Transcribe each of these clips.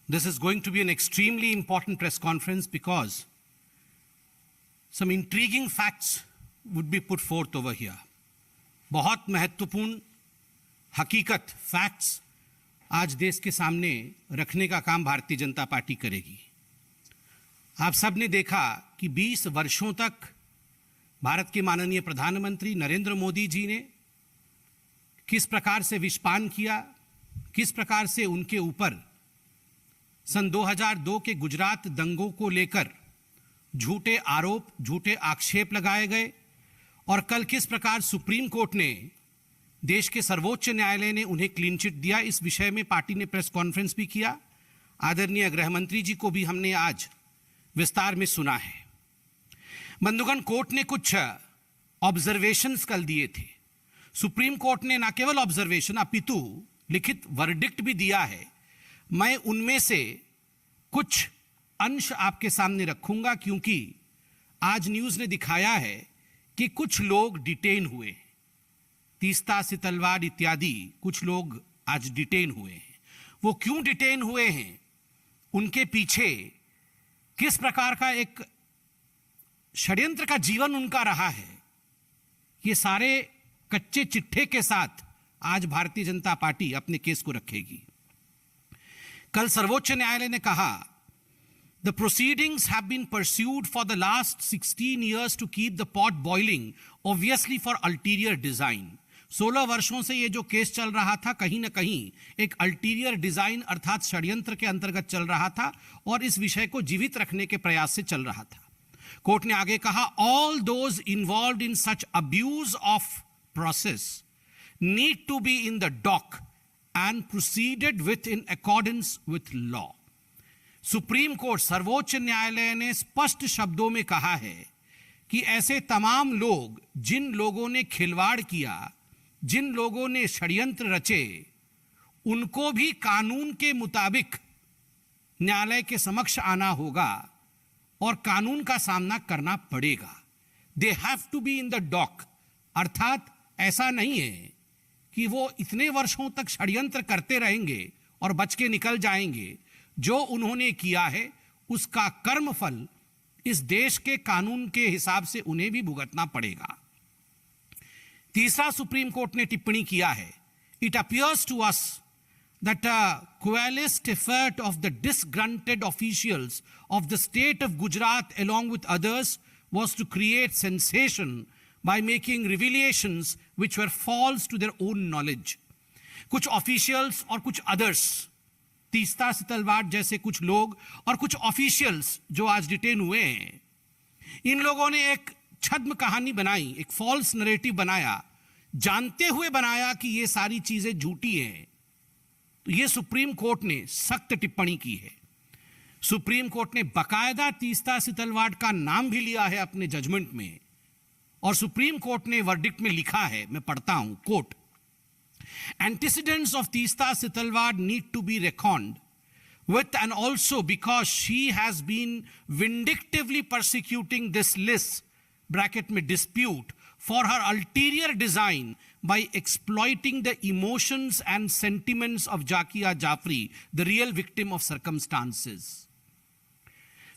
This is going to be an extremely important press conference because some intriguing facts would be put forth over here. बहुत महत्वपूर्ण हकीकत facts आज देश के सामने रखने का काम भारतीय जनता पार्टी करेगी। आप सब ने देखा कि 20 वर्षों तक भारत के माननीय प्रधानमंत्री नरेंद्र मोदी जी ने किस प्रकार से विषपान किया, किस प्रकार से उनके ऊपर सन 2002 के गुजरात दंगों को लेकर झूठे आरोप, झूठे आक्षेप लगाए गए और कल किस प्रकार सुप्रीम कोर्ट ने, देश के सर्वोच्च न्यायालय ने उन्हें क्लीन चिट दिया। इस विषय में पार्टी ने प्रेस कॉन्फ्रेंस भी किया। आदरणीय गृह मंत्री जी को भी हमने आज विस्तार में सुना है। बंधुगण, कोर्ट ने कुछ ऑब्जर्वेशंस कल दिए थे। सुप्रीम कोर्ट ने न केवल ऑब्जर्वेशन अपितु लिखित वर्डिक्ट भी दिया है। मैं उनमें से कुछ अंश आपके सामने रखूंगा क्योंकि आज न्यूज ने दिखाया है कि कुछ लोग डिटेन हुए हैं। तीस्ता, सितलवाड़ इत्यादि कुछ लोग आज डिटेन हुए हैं। वो क्यों डिटेन हुए हैं, उनके पीछे किस प्रकार का एक षड्यंत्र का जीवन उनका रहा है, ये सारे कच्चे चिट्ठे के साथ आज भारतीय जनता पार्टी अपने केस को रखेगी। कल सर्वोच्च न्यायालय ने कहा, The proceedings have been pursued for the last 16 years to keep the pot boiling, obviously for ulterior design. 16 वर्षों से ये जो केस चल रहा था कहीं ना कहीं एक अल्टीरियर डिजाइन अर्थात षड्यंत्र के अंतर्गत चल रहा था और इस विषय को जीवित रखने के प्रयास से चल रहा था। कोर्ट ने आगे कहा, all those involved in such abuse of process need to be in the dock and proceeded with in accordance with law. Supreme court, सर्वोच्च न्यायालय ने स्पष्ट शब्दों में कहा है कि ऐसे तमाम लोग, जिन लोगों ने खिलवाड़ किया, जिन लोगों ने षड्यंत्र रचे, उनको भी कानून के मुताबिक न्यायालय के समक्ष आना होगा और कानून का सामना करना पड़ेगा। They have to be in the dock, अर्थात ऐसा नहीं है कि वो इतने वर्षों तक षड्यंत्र करते रहेंगे और बच के निकल जाएंगे। जो उन्होंने किया है उसका कर्मफल इस देश के कानून के हिसाब से उन्हें भी भुगतना पड़ेगा। तीसरा, सुप्रीम कोर्ट ने टिप्पणी किया है, it appears to us that a coalesced effort of the disgruntled officials of the state of Gujarat along with others was to create sensation by making revelations which were false to their own knowledge. कुछ officials और कुछ others, Teesta, Setalvad जैसे कुछ लोग और कुछ officials जो आज डिटेन हुए हैं, इन लोगों ने एक छद्म कहानी बनाई, एक फॉल्स नरेटिव बनाया, जानते हुए बनाया कि ये सारी चीजें झूठी हैं। तो ये सुप्रीम कोर्ट ने सख्त टिप्पणी की है। सुप्रीम कोर्ट ने बकायदा तीस्ता, सितलवाड़ का नाम भी लिया है अपने जजमेंट में और सुप्रीम कोर्ट ने वर्डिक्ट में लिखा है, मैं पढ़ता हूं, court, antecedents of Teesta Sitalwad need to be reckoned with, and also because she has been vindictively persecuting this list bracket में dispute for her ulterior design by exploiting the emotions and sentiments of Zakia Jafri, the real victim of circumstances.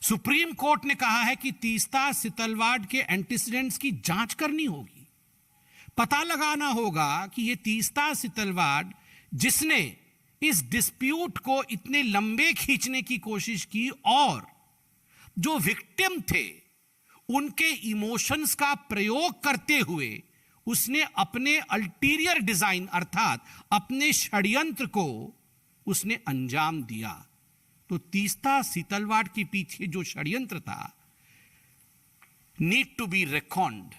Supreme court ने कहा है कि तीस्ता, सितलवाड़ के antecedents की जांच करनी होगी, पता लगाना होगा कि ये तीस्ता, सितलवाड़ जिसने इस डिस्प्यूट को इतने लंबे खींचने की कोशिश की और जो विक्टिम थे उनके इमोशंस का प्रयोग करते हुए उसने अपने अल्टीरियर डिजाइन अर्थात अपने षड्यंत्र को उसने अंजाम दिया। तो तीस्ता, सितलवाड़ के पीछे जो षड्यंत्र था, नीड टू बी रेकॉन्ड,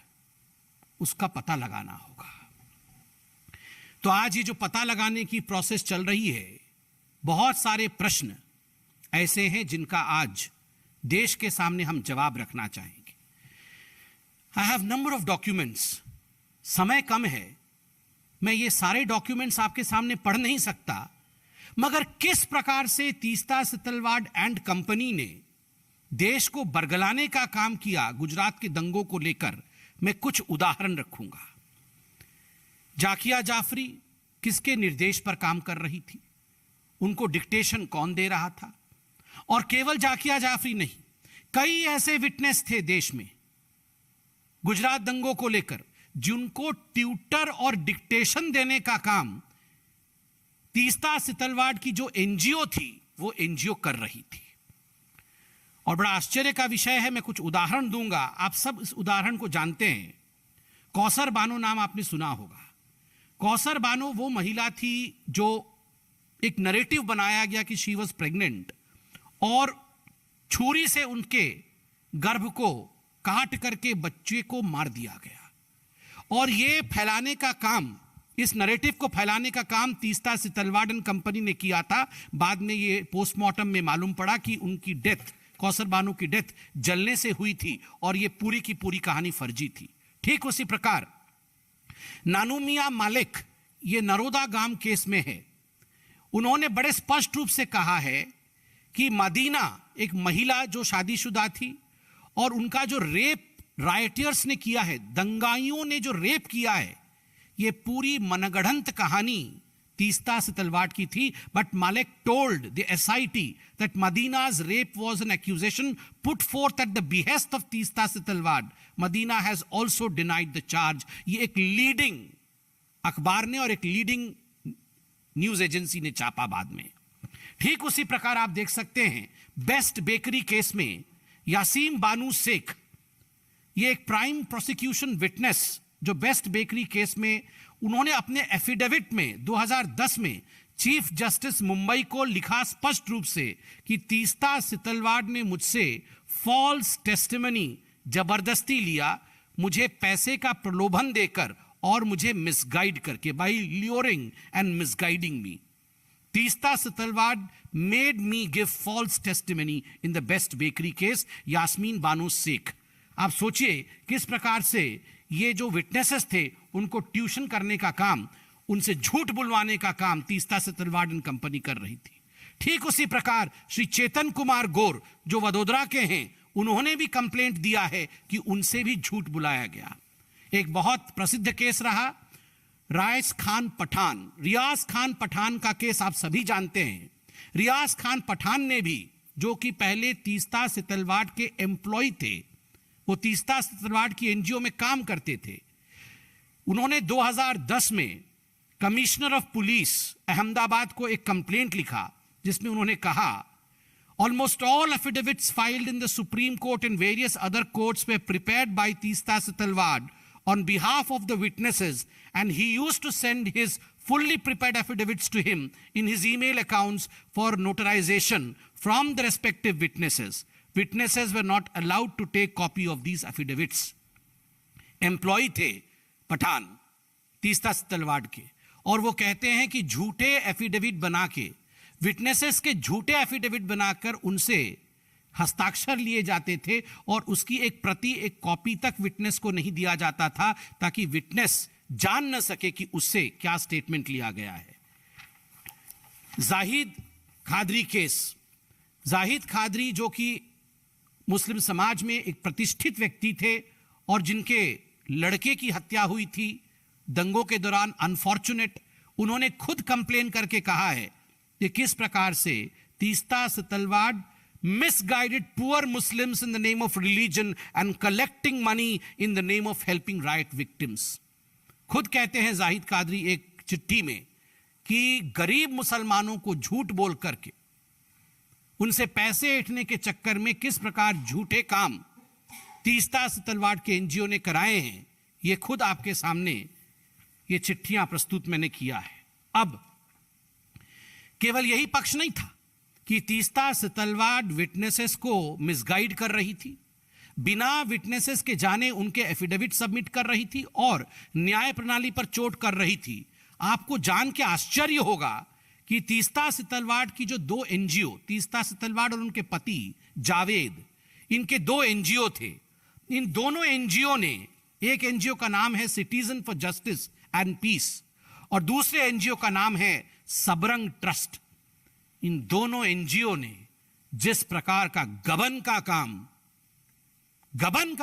उसका पता लगाना होगा। तो आज ये जो पता लगाने की प्रोसेस चल रही है, बहुत सारे प्रश्न ऐसे हैं जिनका आज देश के सामने हम जवाब रखना चाहेंगे। I have number of documents, समय कम है, मैं ये सारे डॉक्यूमेंट्स आपके सामने पढ़ नहीं सकता, मगर किस प्रकार से तीस्ता, सितलवाड़ एंड कंपनी ने देश को बरगलाने का काम किया गुजरात के दंगों को लेकर, मैं कुछ उदाहरण रखूंगा। जाकिया जाफरी किसके निर्देश पर काम कर रही थी, उनको डिक्टेशन कौन दे रहा था, और केवल जाकिया जाफरी नहीं, कई ऐसे विटनेस थे देश में गुजरात दंगों को लेकर जिनको ट्यूटर और डिक्टेशन देने का काम तीस्ता सितलवाड़ की जो एनजीओ थी वो एनजीओ कर रही थी। और बड़ा आश्चर्य का विषय है, मैं कुछ उदाहरण दूंगा, आप सब इस उदाहरण को जानते हैं। कौसर बानो नाम आपने सुना होगा। कौसर बानो वो महिला थी जो एक नरेटिव बनाया गया कि शी वॉज प्रेग्नेंट और छुरी से उनके गर्भ को काट करके बच्चे को मार दिया गया। और ये फैलाने का काम, इस नरेटिव को फैलाने का काम तीस्ता सितलवाड़ एंड कंपनी ने किया था। बाद में ये पोस्टमार्टम में मालूम पड़ा कि उनकी डेथ, कौसर बानो की डेथ जलने से हुई थी और ये पूरी की पूरी कहानी फर्जी थी। ठीक उसी प्रकार नानूमिया मालिक, ये नरोदा गांव केस में है, उन्होंने बड़े स्पष्ट रूप से कहा है कि मदीना एक महिला जो शादीशुदा थी और उनका जो रेप राइटर्स ने किया है, दंगाइयों ने जो रेप किया है, ये पूरी मनगढ़ंत कहानी तीस्ता सितलवाड़ की थी। But Malik told the SIT that Madina's rape was an accusation put forth at the behest of Teesta Setalvad. Madina has also denied the charge. ये एक लीडिंग अखबार ने और एक लीडिंग न्यूज एजेंसी ने छापा बाद में। ठीक उसी प्रकार आप देख सकते हैं बेस्ट बेकरी केस में यासीम बानू शेख, ये एक प्राइम प्रोसिक्यूशन विटनेस जो बेस्ट बेकरी केस में, उन्होंने अपने एफिडेविट में 2010 में चीफ जस्टिस मुंबई को लिखा स्पष्ट रूप से कि तीस्ता सितलवाड़ ने मुझसे फॉल्स टेस्टिमनी जबरदस्ती लिया, मुझे पैसे का प्रलोभन देकर और मुझे मिसगाइड करके, by luring and misguiding me. Teesta Setalvad made me give false testimony in the Best Bakery case, Yasmeen Bano Shaikh. आप सोचिए किस प्रकार से ये जो विटनेसेस थे उनको ट्यूशन करने का काम, उनसे झूठ बुलवाने का काम तीस्ता सितलवाड़ एंड कंपनी कर रही थी। ठीक उसी प्रकार श्री चेतन कुमार गौर जो वडोदरा के हैं, उन्होंने भी कंप्लेंट दिया है कि उनसे भी झूठ बुलाया गया। एक बहुत प्रसिद्ध केस रहा रियाज खान पठान का केस आप सभी जानते हैं। रियाज खान पठान ने भी, जो कि पहले तीस्ता सितलवाड़ के एम्प्लॉय थे, वो तीस्ता सितलवाड़ की एनजीओ में काम करते थे, उन्होंने 2010 में कमिश्नर ऑफ पुलिस अहमदाबाद को एक कंप्लेंट लिखा जिसमें उन्होंने कहा almost all affidavits filed in the Supreme Court and various other courts they prepared by Teesta Setalvad on behalf of the witnesses, and he used to send his fully prepared affidavits to him in his email accounts for notarization from the respective witnesses. Witnesses were not allowed to take copy of these affidavits. Employee थे पठान तीस्ता सितलवाड़ के, और वो कहते हैं कि झूठे affidavit बना के, विटनेसेस के झूठे एफिडेविट बनाकर उनसे हस्ताक्षर लिए जाते थे और उसकी एक प्रति, एक कॉपी तक विटनेस को नहीं दिया जाता था ताकि विटनेस जान न सके कि उससे क्या स्टेटमेंट लिया गया है। जाहिद खादरी केस, जाहिद खादरी जो कि मुस्लिम समाज में एक प्रतिष्ठित व्यक्ति थे और जिनके लड़के की हत्या हुई थी दंगों के दौरान, अनफॉर्चुनेट, उन्होंने खुद कंप्लेन करके कहा है कि किस प्रकार से Teesta Setalvad misguided poor Muslims in the name of religion and collecting money in the name of helping riot victims. खुद कहते हैं जाहिद कादरी एक चिट्ठी में कि गरीब मुसलमानों को झूठ बोल करके उनसे पैसे ऐंठने के चक्कर में किस प्रकार झूठे काम तीस्ता सितलवाड़ के एनजीओ ने कराए हैं, ये खुद आपके सामने ये चिट्ठियां प्रस्तुत मैंने किया है। अब केवल यही पक्ष नहीं था कि तीस्ता सितलवाड़ विटनेसेस को मिसगाइड कर रही थी, बिना विटनेसेस के जाने उनके एफिडेविट सबमिट कर रही थी और न्याय प्रणाली पर चोट कर रही थी। आपको जान के आश्चर्य होगा कि तीस्ता सितलवाड़ की जो दो एनजीओ, तीस्ता सितलवाड़ और उनके पति जावेद, इनके दो एनजीओ थे। इन दोनों एनजीओ ने, एक एनजीओ का नाम है citizen for justice and peace और दूसरे एनजीओ का नाम है सबरंग ट्रस्ट। इन दोनों एनजीओ ने जिस प्रकार का गबन का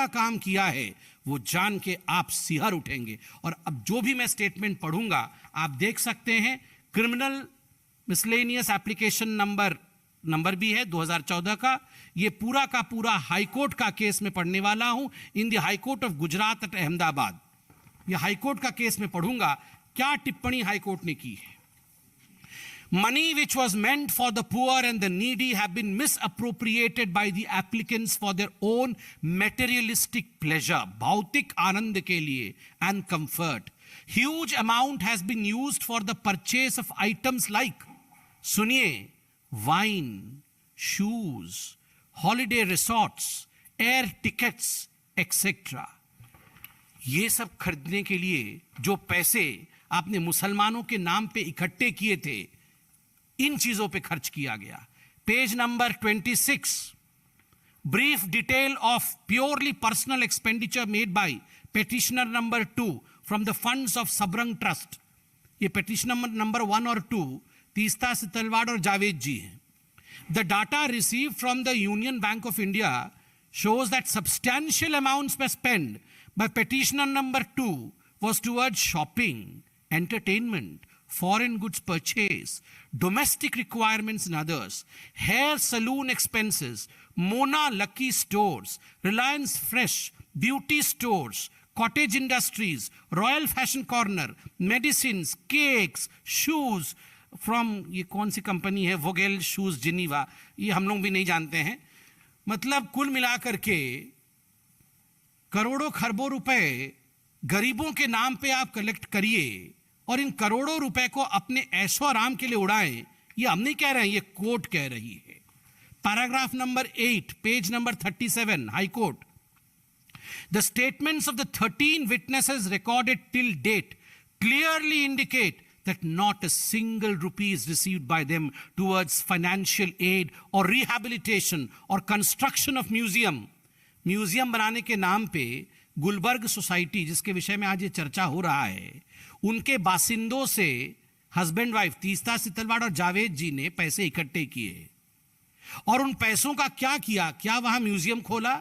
काम किया है वो जान के आप सिहर उठेंगे। और अब जो भी मैं स्टेटमेंट पढ़ूंगा आप देख सकते हैं, criminal miscellaneous application number number भी है 2014 का। ये पूरा का पूरा हाईकोर्ट का केस में पढ़ने वाला हूं, in the high court of Gujarat at Ahmedabad. ये हाईकोर्ट का केस में पढ़ूंगा, क्या टिप्पणी हाईकोर्ट ने की है। Money which was meant for the poor and the needy have been misappropriated by the applicants for their own materialistic pleasure, भौतिक आनंद के लिए, and comfort. Huge amount has been used for the purchase of items like, सुनिए, wine, shoes, holiday resorts, air tickets, etc. ये सब खरीदने के लिए जो पैसे आपने मुसलमानों के नाम पे इकट्ठे किए थे, इन चीजों पे खर्च किया गया। Page number 26, brief detail of purely personal expenditure made by petitioner number 2 from the funds of Sabrang trust. ये पेटिशनर नंबर 1 और 2 तीस्ता सितलवाड़ और जावेद जी हैं। The data receive from the union bank of India shows that substantial amounts were spent by petitioner number 2 was towards shopping, entertainment, foreign goods purchase, domestic requirements and others, hair salon expenses, Mona Lucky stores, Reliance Fresh, beauty stores, cottage industries, Royal Fashion Corner, medicines, cakes, shoes from ये कौन सी company है, Vogel shoes Geneva, ये हम लोग भी नहीं जानते हैं। मतलब कुल मिलाकर के करोड़ों खरबों रुपए गरीबों के नाम पे आप कलेक्ट करिए और इन करोड़ों रुपए को अपने ऐशो आराम के लिए उड़ाएं। ये हम नहीं कह रहे हैं, ये कोर्ट कह रही है। Paragraph number 8, page number 37, high court. The statements of the 13 witnesses recorded till date clearly indicate that not a single rupee is received by them towards financial aid or rehabilitation or construction of museum. Museum बनाने के नाम पे Gulberg society, जिसके विषय में आज ये चर्चा हो रहा है, उनके बासिंदों से हस्बैंड वाइफ तीस्ता सितलवाड़ और जावेद जी ने पैसे इकट्ठे किए और उन पैसों का क्या किया? क्या वहां म्यूजियम खोला?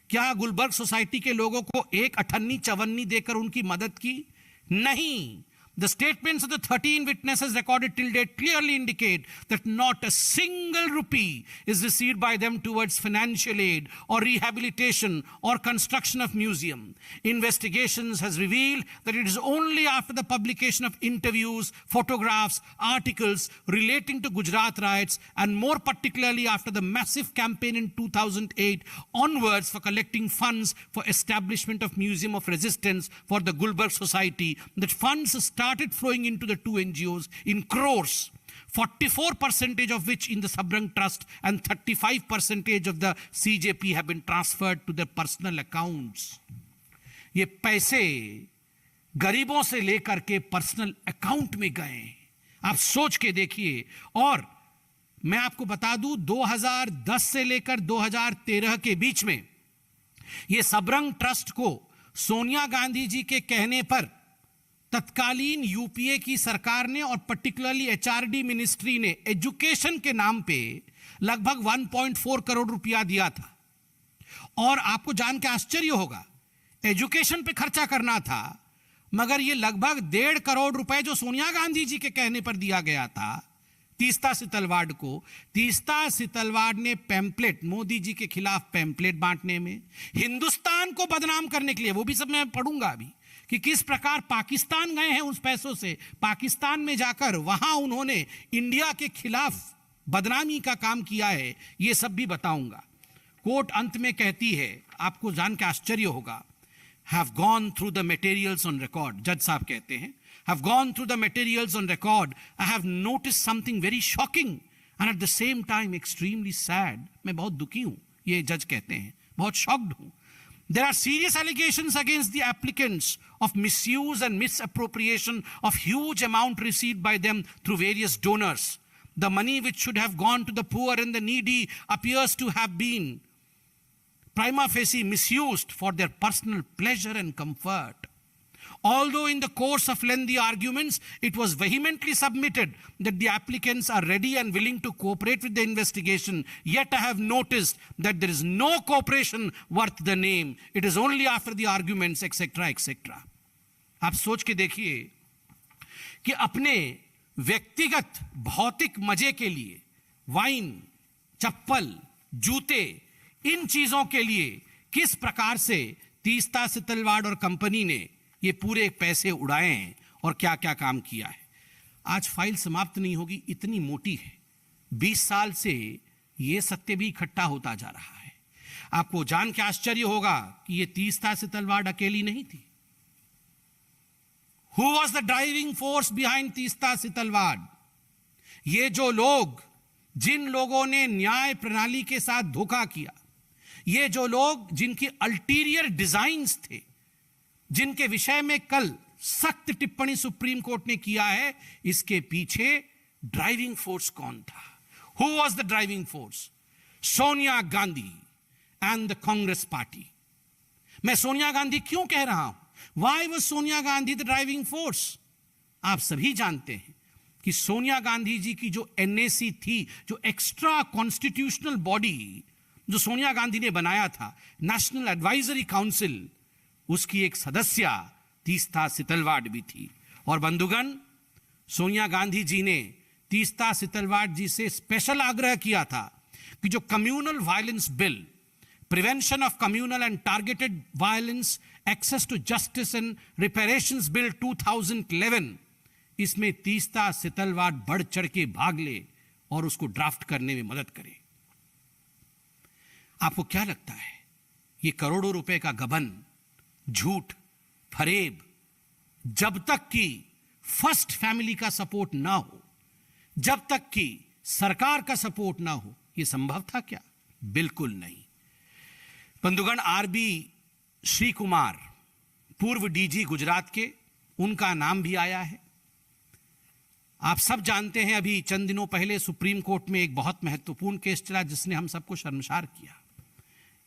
क्या गुलबर्ग सोसाइटी के लोगों को एक अठन्नी चवन्नी देकर उनकी मदद की? नहीं। The statements of the 13 witnesses recorded till date clearly indicate that not a single rupee is received by them towards financial aid or rehabilitation or construction of museum. Investigations has revealed that it is only after the publication of interviews, photographs, articles relating to Gujarat riots, and more particularly after the massive campaign in 2008 onwards for collecting funds for establishment of Museum of Resistance for the Gulbarg Society, that funds started flowing into the two NGOs in crores, 44% of which in the Sabrang Trust and 35% of the CJP have been transferred to their personal accounts. ये पैसे गरीबों से लेकर के personal account में गए, आप सोच के देखिए। और मैं आपको बता दूं, 2010 से लेकर 2013 के बीच में ये सबरंग ट्रस्ट को सोनिया गांधी जी के कहने पर तत्कालीन यूपीए की सरकार ने और पर्टिकुलरली एचआरडी मिनिस्ट्री ने एजुकेशन के नाम पे लगभग 1.4 करोड़ रुपया दिया था। और आपको जान के आश्चर्य होगा, एजुकेशन पे खर्चा करना था, मगर ये लगभग 1.5 करोड़ रुपए जो सोनिया गांधी जी के कहने पर दिया गया था तीस्ता सितलवाड़ को, तीस्ता सितलवाड़ ने पैम्पलेट, मोदी जी के खिलाफ पैम्पलेट बांटने में, हिंदुस्तान को बदनाम करने के लिए, वो भी सब मैं पढ़ूंगा अभी कि किस प्रकार पाकिस्तान गए हैं उस पैसों से, पाकिस्तान में जाकर वहां उन्होंने इंडिया के खिलाफ बदनामी का काम किया है, ये सब भी बताऊंगा। कोर्ट अंत में कहती है, आपको जान के आश्चर्य होगा, have gone through the materials on record, जज साहब कहते हैं, have gone through the materials on record, I have notice something very shocking and at the same time extremely sad. मैं बहुत दुखी हूं, ये जज कहते हैं, बहुत शॉक्ड हूं। There are serious allegations against the applicants of misuse and misappropriation of huge amount received by them through various donors. The money which should have gone to the poor and the needy appears to have been prima facie misused for their personal pleasure and comfort. Although in the course of lengthy arguments, it was vehemently submitted that the applicants are ready and willing to cooperate with the investigation, yet I have noticed that there is no cooperation worth the name. It is only after the arguments, etc., etc. आप सोच के देखिए कि अपने व्यक्तिगत भौतिक मजे के लिए वाइन, चप्पल, जूते, इन चीजों के लिए किस प्रकार से तीस्ता सितलवाड़ और कंपनी ने ये पूरे पैसे उड़ाए हैं और क्या क्या काम किया है। आज फाइल समाप्त नहीं होगी, इतनी मोटी है। 20 साल से ये सत्य भी इकट्ठा होता जा रहा है। आपको जान के आश्चर्य होगा कि ये तीस्ता सितलवाड़ अकेली नहीं थी। Who was the driving force behind Teesta Setalvad? ये जो लोग, जिन लोगों ने न्याय प्रणाली के साथ धोखा किया, ये जो लोग जिनकी अल्टीरियर डिजाइन्स थे, जिनके विषय में कल सख्त टिप्पणी सुप्रीम कोर्ट ने किया है, इसके पीछे ड्राइविंग फोर्स कौन था? Who was the driving force? Sonia Gandhi and the Congress party. मैं सोनिया गांधी क्यों कह रहा हूं? Why was Sonia Gandhi the driving force? आप सभी जानते हैं कि सोनिया गांधी जी की जो एनएसी थी, जो एक्स्ट्रा कॉन्स्टिट्यूशनल बॉडी जो सोनिया गांधी ने बनाया था, नेशनल एडवाइजरी काउंसिल, उसकी एक सदस्य तीस्ता सितलवाड़ भी थी। और बंधुगण, सोनिया गांधी जी ने तीस्ता सितलवाड़ जी से स्पेशल आग्रह किया था कि जो communal violence bill, prevention of communal and targeted violence, access to justice and reparations bill 2011, इसमें तीस्ता सितलवाड़ बढ़ चढ़ के भाग ले और उसको ड्राफ्ट करने में मदद करे। आपको क्या लगता है, ये करोड़ों रुपए का गबन, झूठ, फरेब, जब तक कि फर्स्ट फैमिली का सपोर्ट ना हो, जब तक कि सरकार का सपोर्ट ना हो, यह संभव था क्या? बिल्कुल नहीं। बंधुगण, आरबी श्री कुमार, पूर्व डीजी गुजरात के, उनका नाम भी आया है। आप सब जानते हैं, अभी चंद दिनों पहले सुप्रीम कोर्ट में एक बहुत महत्वपूर्ण केस चला जिसने हम सबको शर्मसार किया,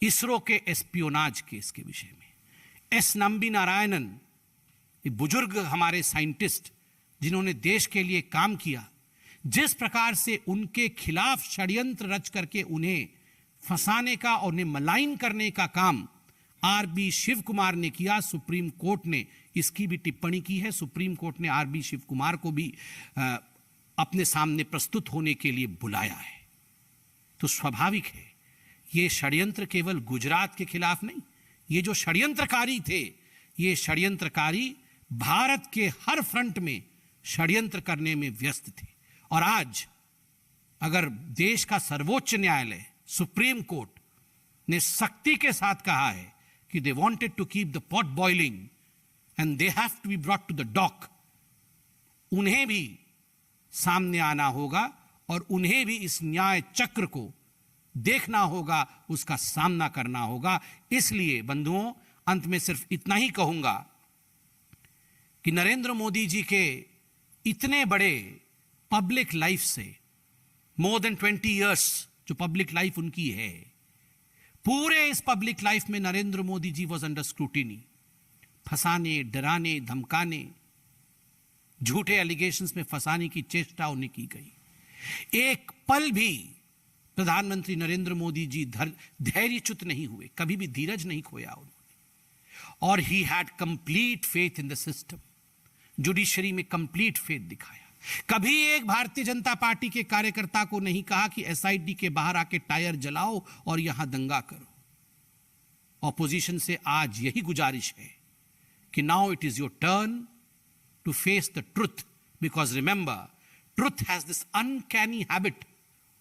इसरो के एस्पियोनाज केस के विषय में। एस नंबी नारायणन, बुजुर्ग हमारे साइंटिस्ट जिन्होंने देश के लिए काम किया, जिस प्रकार से उनके खिलाफ षड्यंत्र रच करके उन्हें फंसाने का और उन्हें मलाइन करने का काम आरबी शिव कुमार ने किया, सुप्रीम कोर्ट ने इसकी भी टिप्पणी की है। सुप्रीम कोर्ट ने आरबी शिव कुमार को भी अपने सामने प्रस्तुत होने के लिए बुलाया है। तो स्वाभाविक है, ये षड्यंत्र केवल गुजरात के खिलाफ नहीं, ये जो षड्यंत्रकारी थे, ये षड्यंत्रकारी भारत के हर फ्रंट में षड्यंत्र करने में व्यस्त थे। और आज अगर देश का सर्वोच्च न्यायालय सुप्रीम कोर्ट ने सख्ती के साथ कहा है कि they wanted to keep the pot boiling and they have to be brought to the dock, उन्हें भी सामने आना होगा और उन्हें भी इस न्याय चक्र को देखना होगा, उसका सामना करना होगा। इसलिए बंधुओं, अंत में सिर्फ इतना ही कहूंगा कि नरेंद्र मोदी जी के इतने बड़े पब्लिक लाइफ से, मोर देन 20 इयर्स जो पब्लिक लाइफ उनकी है, पूरे इस पब्लिक लाइफ में Narendra Modi ji was under scrutiny. फंसाने, डराने, धमकाने, झूठे एलिगेशंस में फंसाने की चेष्टा उन्हें की गई। एक पल भी प्रधानमंत्री नरेंद्र मोदी जी धैर्यच्युत नहीं हुए, कभी भी धीरज नहीं खोया उन्होंने। और he had complete faith in the system, judiciary में कंप्लीट फेथ दिखाया। कभी एक भारतीय जनता पार्टी के कार्यकर्ता को नहीं कहा कि एसआईटी के बाहर आके टायर जलाओ और यहां दंगा करो। ऑपोजिशन से आज यही गुजारिश है कि now it is your turn to face the truth, because remember, truth has this uncanny habit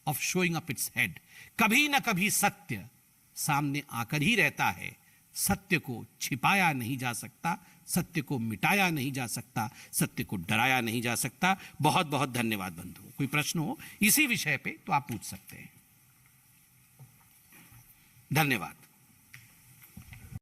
of showing up its head. कभी ना कभी सत्य सामने आकर ही रहता है। सत्य को छिपाया नहीं जा सकता, सत्य को मिटाया नहीं जा सकता, सत्य को डराया नहीं जा सकता। बहुत बहुत धन्यवाद बंधुओं। कोई प्रश्न हो इसी विषय पे तो आप पूछ सकते हैं। धन्यवाद।